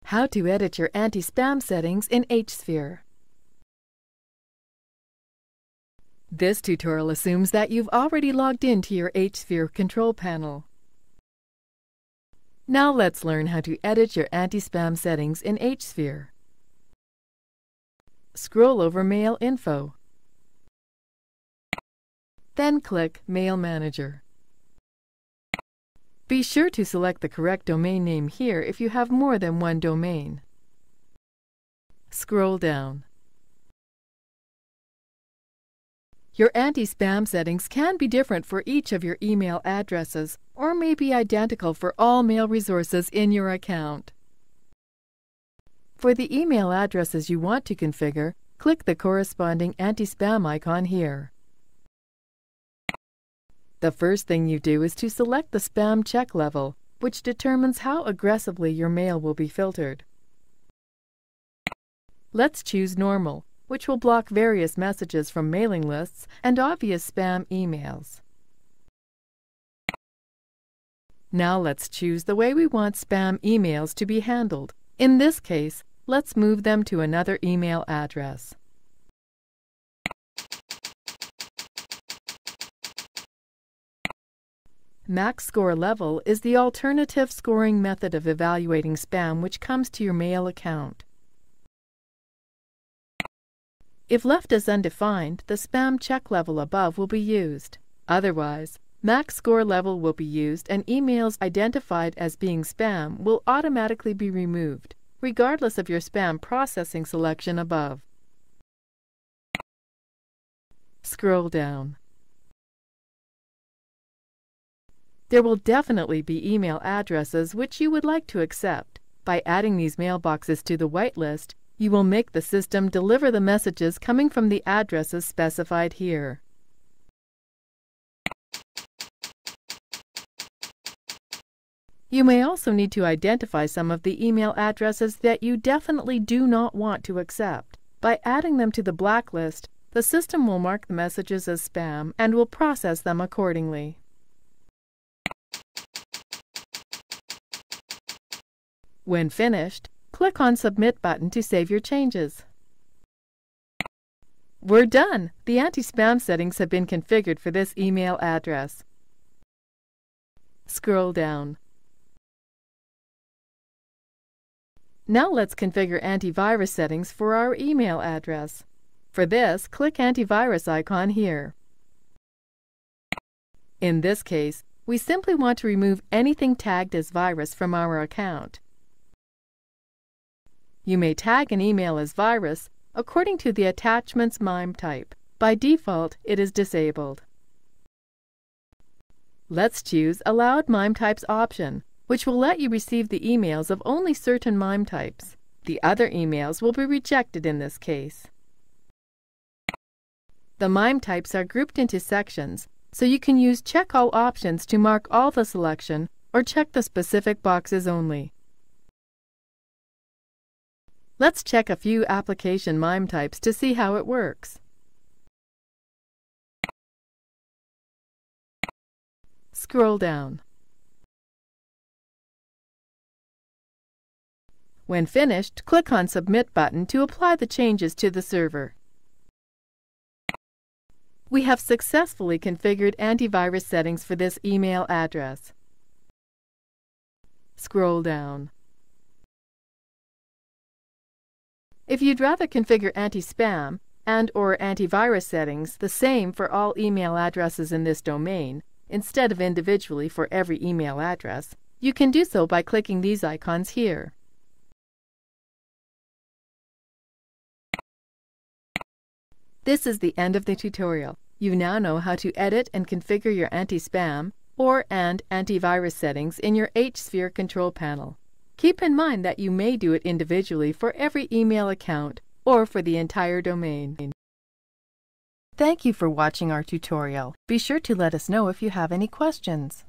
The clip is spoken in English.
How to edit your anti-spam settings in hSphere. This tutorial assumes that you've already logged into your hSphere control panel. Now let's learn how to edit your anti-spam settings in hSphere. Scroll over Mail Info. Then click Mail Manager. Be sure to select the correct domain name here if you have more than one domain. Scroll down. Your anti-spam settings can be different for each of your email addresses or may be identical for all mail resources in your account. For the email addresses you want to configure, click the corresponding anti-spam icon here. The first thing you do is to select the spam check level, which determines how aggressively your mail will be filtered. Let's choose Normal, which will block various messages from mailing lists and obvious spam emails. Now let's choose the way we want spam emails to be handled. In this case, let's move them to another email address. Max score level is the alternative scoring method of evaluating spam which comes to your mail account. If left as undefined, the spam check level above will be used. Otherwise, max score level will be used and emails identified as being spam will automatically be removed, regardless of your spam processing selection above. Scroll down. There will definitely be email addresses which you would like to accept. By adding these mailboxes to the whitelist, you will make the system deliver the messages coming from the addresses specified here. You may also need to identify some of the email addresses that you definitely do not want to accept. By adding them to the blacklist, the system will mark the messages as spam and will process them accordingly. When finished, click on Submit button to save your changes. We're done! The anti-spam settings have been configured for this email address. Scroll down. Now let's configure antivirus settings for our email address. For this, click Antivirus icon here. In this case, we simply want to remove anything tagged as virus from our account. You may tag an email as virus according to the attachment's MIME type. By default, it is disabled. Let's choose Allowed MIME Types option, which will let you receive the emails of only certain MIME types. The other emails will be rejected in this case. The MIME types are grouped into sections, so you can use Check All options to mark all the selection or check the specific boxes only. Let's check a few application MIME types to see how it works. Scroll down. When finished, click on Submit button to apply the changes to the server. We have successfully configured antivirus settings for this email address. Scroll down. If you'd rather configure anti-spam and/or antivirus settings the same for all email addresses in this domain, instead of individually for every email address, you can do so by clicking these icons here. This is the end of the tutorial. You now know how to edit and configure your anti-spam and antivirus settings in your hSphere control panel. Keep in mind that you may do it individually for every email account or for the entire domain. Thank you for watching our tutorial. Be sure to let us know if you have any questions.